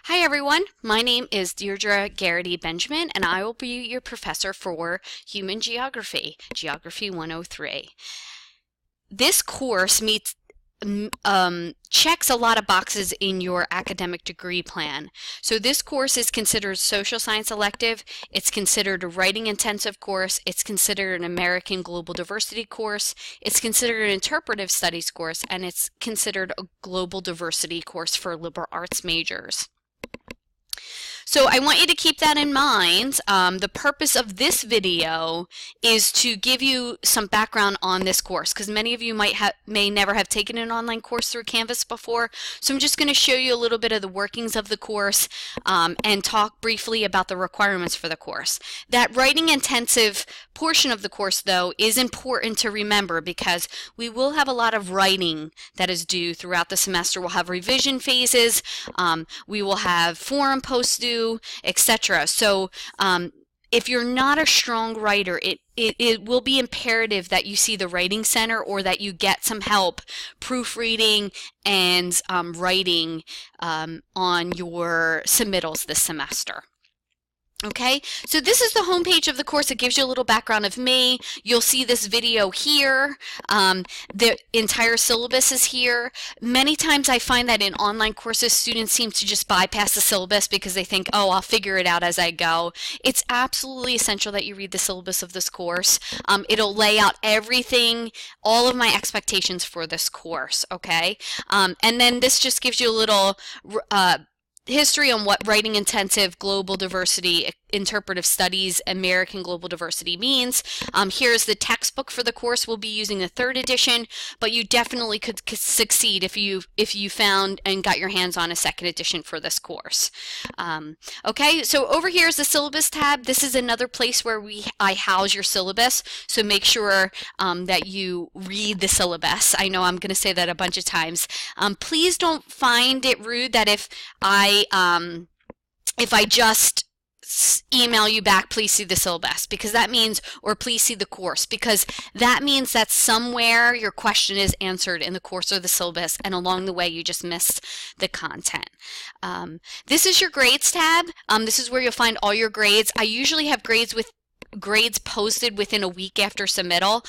Hi everyone, my name is Deirdre Garrity Benjamin and I will be your professor for Human Geography, Geography 103. This course checks a lot of boxes in your academic degree plan. So this course is considered social science elective, it's considered a writing intensive course, it's considered an American Global Diversity course, it's considered an interpretive studies course, and it's considered a global diversity course for liberal arts majors. So I want you to keep that in mind. The purpose of this video is to give you some background on this course because many of you may never have taken an online course through Canvas before. So I'm just going to show you a little bit of the workings of the course and talk briefly about the requirements for the course. That writing intensive portion of the course, though, is important to remember because we will have a lot of writing that is due throughout the semester. We'll have revision phases, we will have forum posts due, etc. So if you're not a strong writer, it will be imperative that you see the Writing Center or that you get some help proofreading and writing on your submittals this semester. Okay, so this is the homepage of the course. It gives you a little background of me. You'll see this video here. The entire syllabus is here. Many times I find that in online courses, students seem to just bypass the syllabus because they think, oh, I'll figure it out as I go. It's absolutely essential that you read the syllabus of this course. It'll lay out everything, all of my expectations for this course, okay? And then this just gives you a little history on what writing intensive global diversity interpretive studies American global diversity means. Here's the textbook for the course. We'll be using the 3rd edition, but you definitely could succeed if you found and got your hands on a 2nd edition for this course. Okay, so over here is the syllabus tab. This is another place where I house your syllabus, so make sure that you read the syllabus. I know I'm going to say that a bunch of times. Please don't find it rude that if I just email you back, please see the syllabus, because that means, or please see the course, because that means that somewhere your question is answered in the course or the syllabus, and along the way you just missed the content. This is your grades tab. This is where you'll find all your grades. I usually have grades posted within a week after submittal.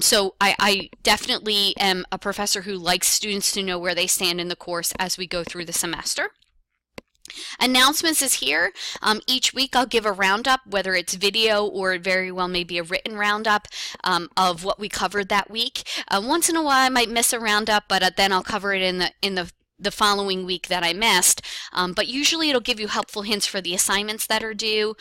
So I definitely am a professor who likes students to know where they stand in the course as we go through the semester. Announcements is here. Each week I'll give a roundup, whether it's video or very well maybe a written roundup of what we covered that week. Once in a while I might miss a roundup, but then I'll cover it in the following week that I missed, but usually it'll give you helpful hints for the assignments that are due,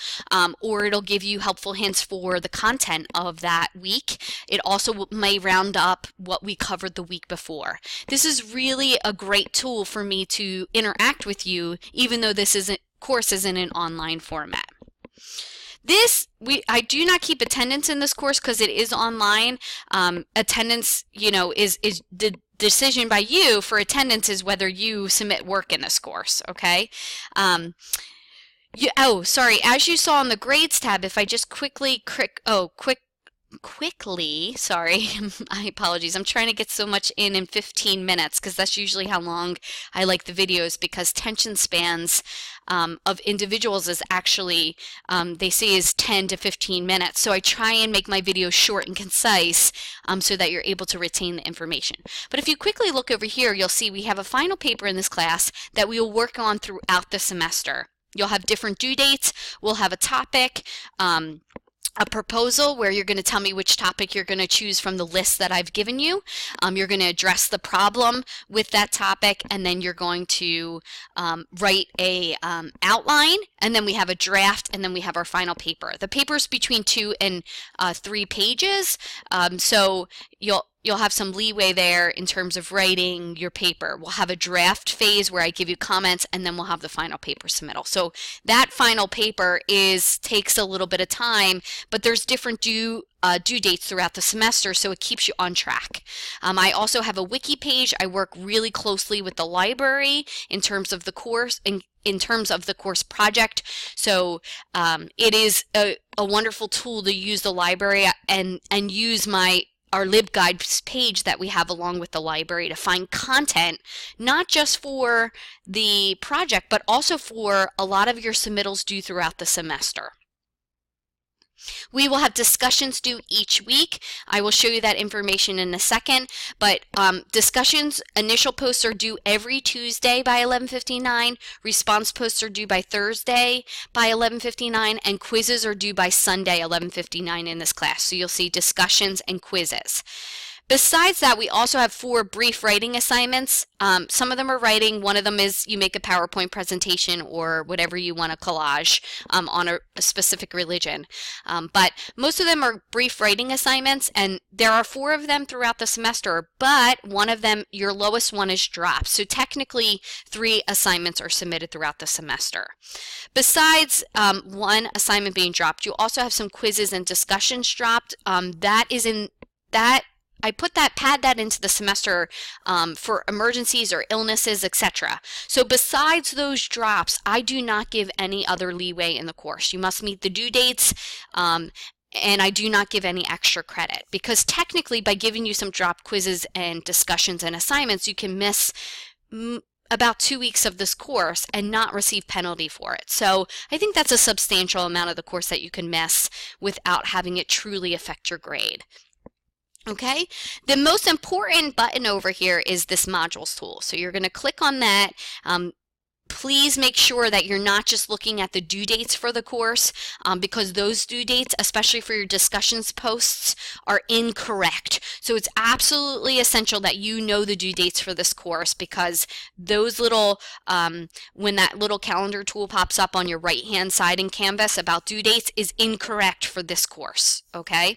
or it'll give you helpful hints for the content of that week. It also may round up what we covered the week before. This is really a great tool for me to interact with you, even though this course is in an online format. I do not keep attendance in this course because it is online. Attendance, is the decision by you for attendance is whether you submit work in this course, okay? Sorry, as you saw on the grades tab, if I just quickly sorry, my apologies. I'm trying to get so much in 15 minutes because that's usually how long I like the videos, because attention spans of individuals is actually, they say is 10 to 15 minutes. So I try and make my videos short and concise so that you're able to retain the information. But if you quickly look over here, you'll see we have a final paper in this class that we will work on throughout the semester. You'll have different due dates. We'll have a topic, a proposal where you're going to tell me which topic you're going to choose from the list that I've given you. You're going to address the problem with that topic, and then you're going to write a outline, and then we have a draft, and then we have our final paper. The paper is between 2 and 3 pages, so you'll have some leeway there in terms of writing your paper. We'll have a draft phase where I give you comments, and then we'll have the final paper submittal. So that final paper takes a little bit of time, but there's different due dates throughout the semester, so it keeps you on track. I also have a Wiki page. I work really closely with the library in terms of the course, in terms of the course project. So it is a wonderful tool to use the library and use my our LibGuides page that we have along with the library to find content, not just for the project, but also for a lot of your submittals due throughout the semester. We will have discussions due each week. I will show you that information in a second, but discussions, initial posts are due every Tuesday by 11:59, response posts are due by Thursday by 11:59, and quizzes are due by Sunday 11:59 in this class. So you'll see discussions and quizzes. Besides that, we also have 4 brief writing assignments. Some of them are writing. One of them is you make a PowerPoint presentation or whatever you want to collage on a specific religion. But most of them are brief writing assignments, and there are 4 of them throughout the semester, but one of them, your lowest one, is dropped. So technically 3 assignments are submitted throughout the semester. Besides one assignment being dropped, you also have some quizzes and discussions dropped. I pad that into the semester for emergencies or illnesses, etc. So besides those drops, I do not give any other leeway in the course. You must meet the due dates, and I do not give any extra credit, because technically by giving you some drop quizzes and discussions and assignments, you can miss about 2 weeks of this course and not receive penalty for it. So I think that's a substantial amount of the course that you can miss without having it truly affect your grade. Okay, the most important button over here is this modules tool. So you're going to click on that. Please make sure that you're not just looking at the due dates for the course, because those due dates, especially for your discussions posts, are incorrect. So it's absolutely essential that you know the due dates for this course, because those little, when that little calendar tool pops up on your right-hand side in Canvas about due dates, is incorrect for this course, okay?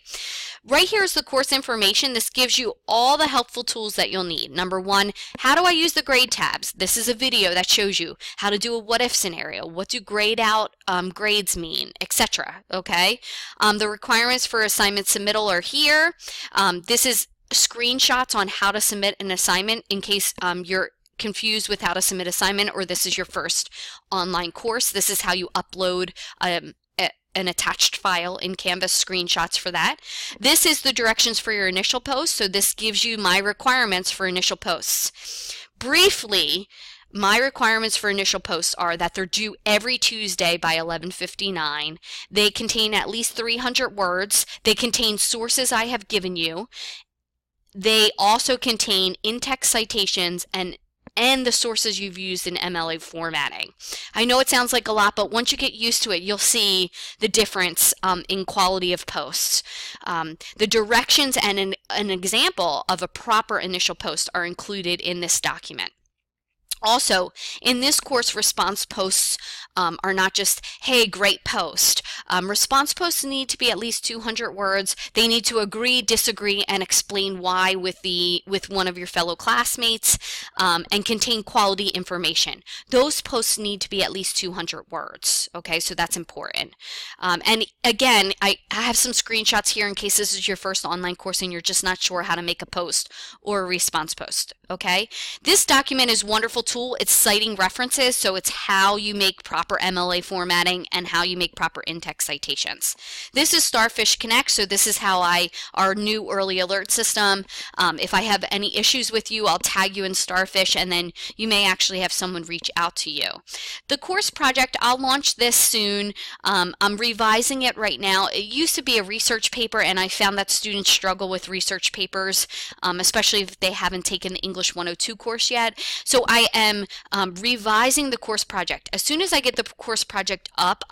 Right here is the course information. This gives you all the helpful tools that you'll need. Number 1, how do I use the grade tabs? This is a video that shows you how to do a what-if scenario, what do grade out grades mean, etc. Okay? The requirements for assignment submittal are here. This is screenshots on how to submit an assignment in case you're confused with how to submit assignment, or this is your first online course. This is how you upload an attached file in Canvas, screenshots for that. This is the directions for your initial post, so this gives you my requirements for initial posts. Briefly, my requirements for initial posts are that they're due every Tuesday by 11:59. They contain at least 300 words. They contain sources I have given you. They also contain in-text citations and the sources you've used in MLA formatting. I know it sounds like a lot, but once you get used to it, you'll see the difference in quality of posts. The directions and an example of a proper initial post are included in this document. Also, in this course, response posts are not just, hey, great post. Response posts need to be at least 200 words. They need to agree, disagree, and explain why with one of your fellow classmates, and contain quality information. Those posts need to be at least 200 words. Okay, so that's important. And again, I have some screenshots here in case this is your first online course and you're just not sure how to make a post or a response post. Okay, this document is a wonderful tool. It's citing references, so it's how you make proper MLA formatting and how you make proper in-text citations. This is Starfish Connect, so this is how our new early alert system. If I have any issues with you, I'll tag you in Starfish, and then you may actually have someone reach out to you. The course project, I'll launch this soon. I'm revising it right now. It used to be a research paper, and I found that students struggle with research papers, especially if they haven't taken the English 102 course yet. So I am revising the course project. As soon as I get the course project up,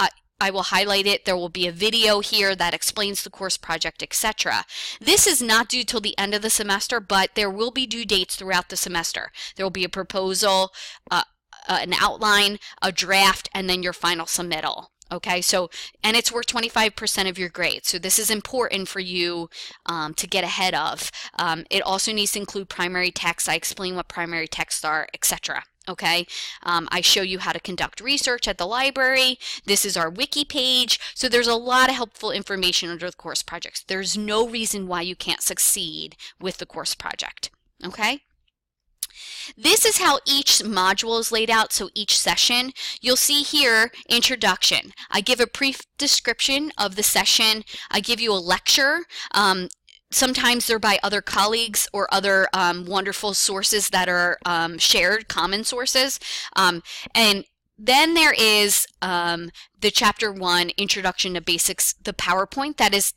I will highlight it. There will be a video here that explains the course project, etc. This is not due till the end of the semester, but there will be due dates throughout the semester. There will be a proposal, an outline, a draft, and then your final submittal. Okay, so, and it's worth 25% of your grade. So this is important for you to get ahead of. It also needs to include primary text. I explain what primary texts are, etc. Okay, I show you how to conduct research at the library. This is our Wiki page. So there's a lot of helpful information under the course projects. There's no reason why you can't succeed with the course project. Okay. This is how each module is laid out, so each session. You'll see here, introduction. I give a brief description of the session. I give you a lecture. Sometimes they're by other colleagues or other wonderful sources that are shared, common sources. And then there is the Chapter 1, Introduction to Basics, the PowerPoint that is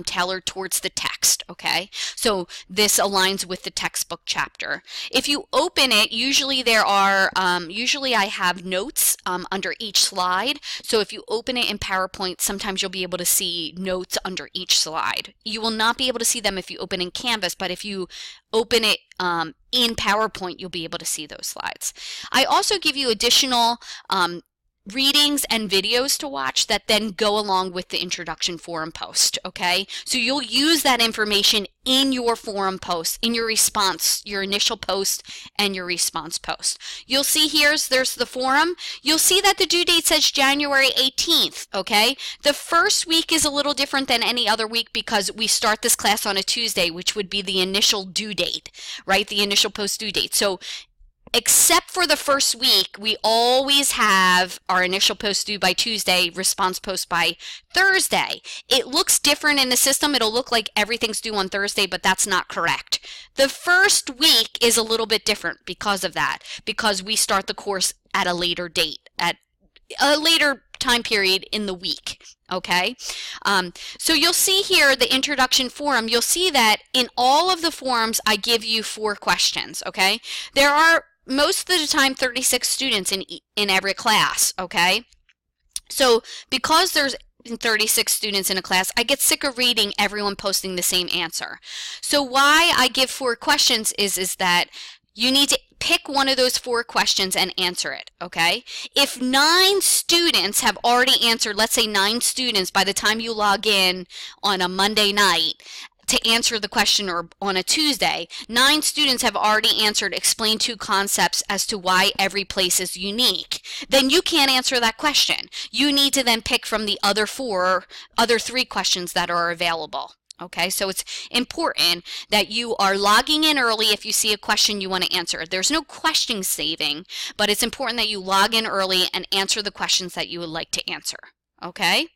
tailored towards the text, okay? So this aligns with the textbook chapter. If you open it, usually there are, usually I have notes under each slide. So if you open it in PowerPoint, sometimes you'll be able to see notes under each slide. You will not be able to see them if you open in Canvas, but if you open it in PowerPoint, you'll be able to see those slides. I also give you additional readings and videos to watch that then go along with the introduction forum post, okay? So you'll use that information in your forum post, in your response, your initial post and your response post. You'll see there's the forum. You'll see that the due date says January 18th, okay? The first week is a little different than any other week because we start this class on a Tuesday, which would be the initial due date, right? The initial post due date. So except for the first week, we always have our initial post due by Tuesday, response post by Thursday. It looks different in the system. It'll look like everything's due on Thursday, but that's not correct. The first week is a little bit different because of that, because we start the course at a later date, at a later time period in the week. Okay, so you'll see here the introduction forum. You'll see that in all of the forums, I give you 4 questions. Okay, there are most of the time 36 students in every class, okay? So because there's 36 students in a class, I get sick of reading everyone posting the same answer. So why I give 4 questions is that you need to pick one of those 4 questions and answer it, okay? If 9 students have already answered, let's say 9 students by the time you log in on a Monday night, to answer the question, or on a Tuesday, 9 students have already answered explain 2 concepts as to why every place is unique, then you can't answer that question. You need to then pick from the other 3 questions that are available. Okay, so it's important that you are logging in early if you see a question you want to answer. There's no question saving, but it's important that you log in early and answer the questions that you would like to answer. Okay?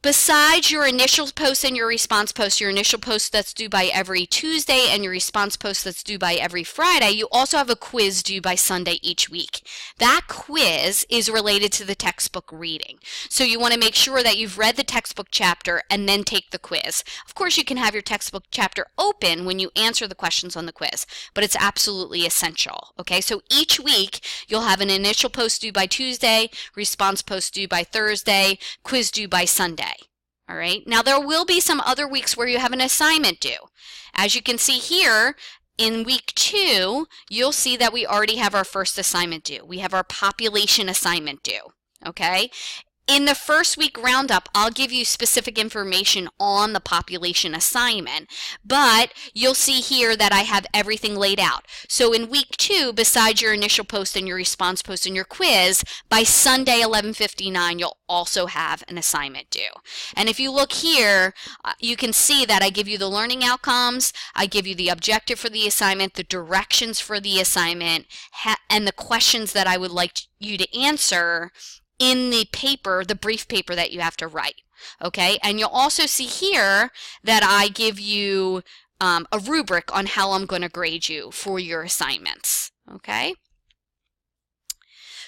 Besides your initial post and your response post, your initial post that's due by every Tuesday and your response post that's due by every Friday, you also have a quiz due by Sunday each week. That quiz is related to the textbook reading. So you want to make sure that you've read the textbook chapter and then take the quiz. Of course, you can have your textbook chapter open when you answer the questions on the quiz, but it's absolutely essential. Okay, so each week you'll have an initial post due by Tuesday, response post due by Thursday, quiz due by Sunday. All right. Now there will be some other weeks where you have an assignment due. As you can see here, in week 2, you'll see that we already have our first assignment due. We have our population assignment due. Okay. In the first week roundup, I'll give you specific information on the population assignment, but you'll see here that I have everything laid out. So in week 2, besides your initial post and your response post and your quiz, by Sunday 11:59, you'll also have an assignment due. And if you look here, you can see that I give you the learning outcomes, I give you the objective for the assignment, the directions for the assignment, and the questions that I would like you to answer in the paper, the brief paper that you have to write. Okay, and you'll also see here that I give you a rubric on how I'm going to grade you for your assignments. Okay,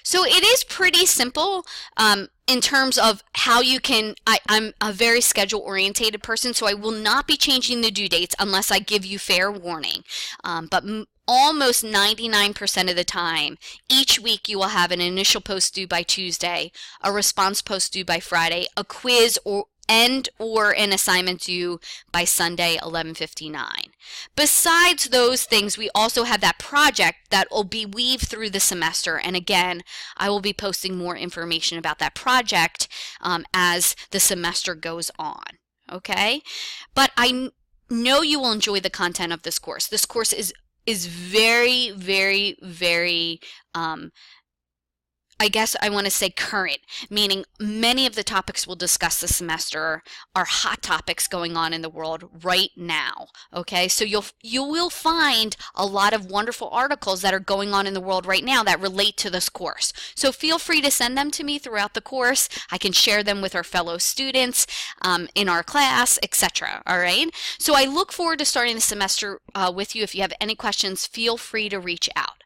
so it is pretty simple in terms of how you can, I'm a very schedule-orientated person, so I will not be changing the due dates unless I give you fair warning. But almost 99% of the time, each week you will have an initial post due by Tuesday, a response post due by Friday, a quiz or an assignment due by Sunday 11:59. Besides those things, we also have that project that will be weaved through the semester, and again, I will be posting more information about that project as the semester goes on. Okay, but I know you will enjoy the content of this course. This course is very, very, very I guess I want to say current, meaning many of the topics we'll discuss this semester are hot topics going on in the world right now. Okay, so you will find a lot of wonderful articles that are going on in the world right now that relate to this course. So feel free to send them to me throughout the course. I can share them with our fellow students in our class, etc. All right. So I look forward to starting the semester with you. If you have any questions, feel free to reach out.